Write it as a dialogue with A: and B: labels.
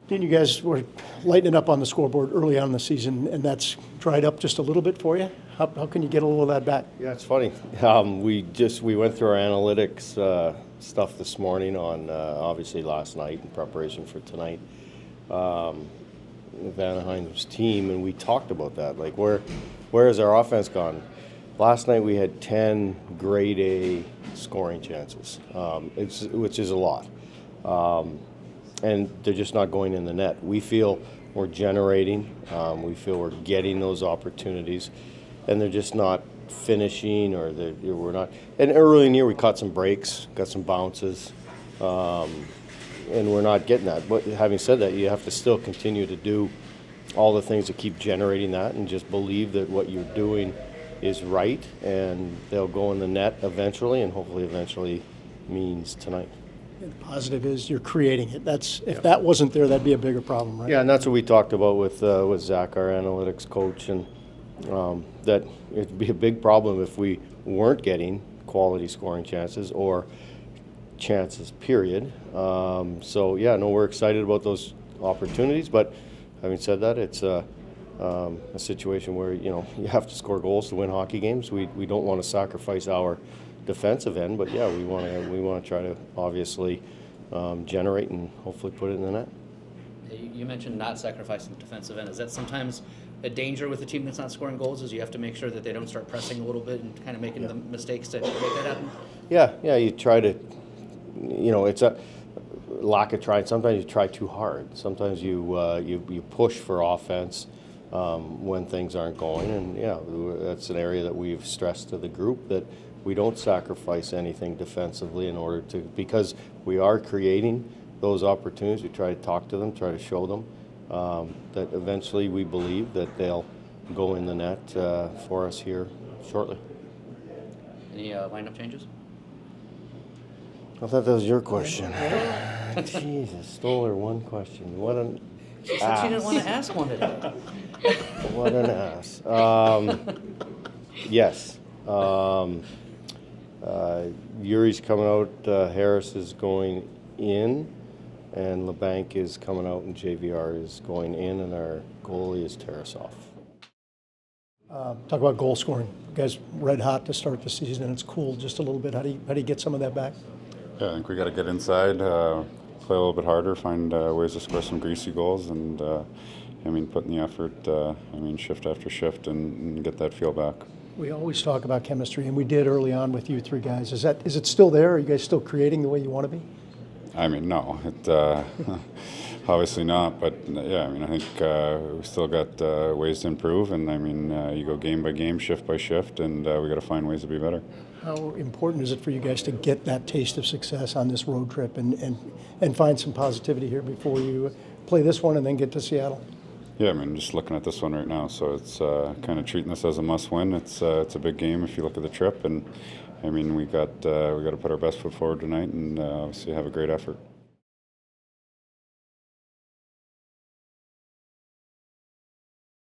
A: Dean, you guys were lighting up on the scoreboard early on in the season, and that's dried up just a little bit for you. How can you get a little of that back?
B: Yeah, it's funny. We went through our analytics stuff this morning on obviously last night in preparation for tonight with Anaheim's team, and we talked about that. Like, where has our offense gone? Last night we had 10 grade A scoring chances, which is a lot. And they're just not going in the net. We feel we're generating. We feel we're getting those opportunities, and they're just not finishing, or we're not. And early in the year, we caught some breaks, got some bounces, and we're not getting that. But having said that, you have to still continue to do all the things to keep generating that, and just believe that what you're doing is right, and they'll go in the net eventually, and hopefully eventually means tonight.
A: The positive is you're creating it. If that wasn't there, that'd be a bigger problem, right?
B: Yeah, and that's what we talked about with Zach, our analytics coach, and that it'd be a big problem if we weren't getting quality scoring chances or chances, period. So yeah, no, we're excited about those opportunities, but having said that, it's a situation where you have to score goals to win hockey games. We don't want to sacrifice our defensive end, but yeah, we want to try to obviously generate and hopefully put it in the net.
C: You mentioned not sacrificing the defensive end. Is that sometimes a danger with a team that's not scoring goals? Is you have to make sure that they don't start pressing a little bit and kind of making the mistakes to make that happen?
B: Yeah, you try to, it's a lack of trying. Sometimes you try too hard. Sometimes you push for offense when things aren't going, and yeah, that's an area that we've stressed to the group, that we don't sacrifice anything defensively in order to, because we are creating those opportunities. We try to talk to them, try to show them that eventually we believe that they'll go in the net for us here shortly.
C: Any lineup changes?
B: I thought that was your question. Jesus, stole her one question. What an
C: She said she didn't want to ask one today.
B: What an ass. Yes. Yuri's coming out, Harris is going in, and LeBanc is coming out, and JVR is going in, and our goalie is Tarasov.
A: Talk about goal scoring. You guys red hot to start the season, and it's cooled just a little bit. How do you get some of that back?
D: Yeah, I think we got to get inside, play a little bit harder, find ways to score some greasy goals, and put in the effort, shift after shift, and get that feel back.
A: We always talk about chemistry, and we did early on with you three guys. Is it still there? Are you guys still creating the way you want to be?
D: No, obviously not. But yeah, I think we still got ways to improve, and you go game by game, shift by shift, and we got to find ways to be better.
A: How important is it for you guys to get that taste of success on this road trip and find some positivity here before you play this one and then get to Seattle?
D: Yeah, just looking at this one right now, so it's kind of treating this as a must-win. It's a big game if you look at the trip, and we got to put our best foot forward tonight, and obviously have a great effort.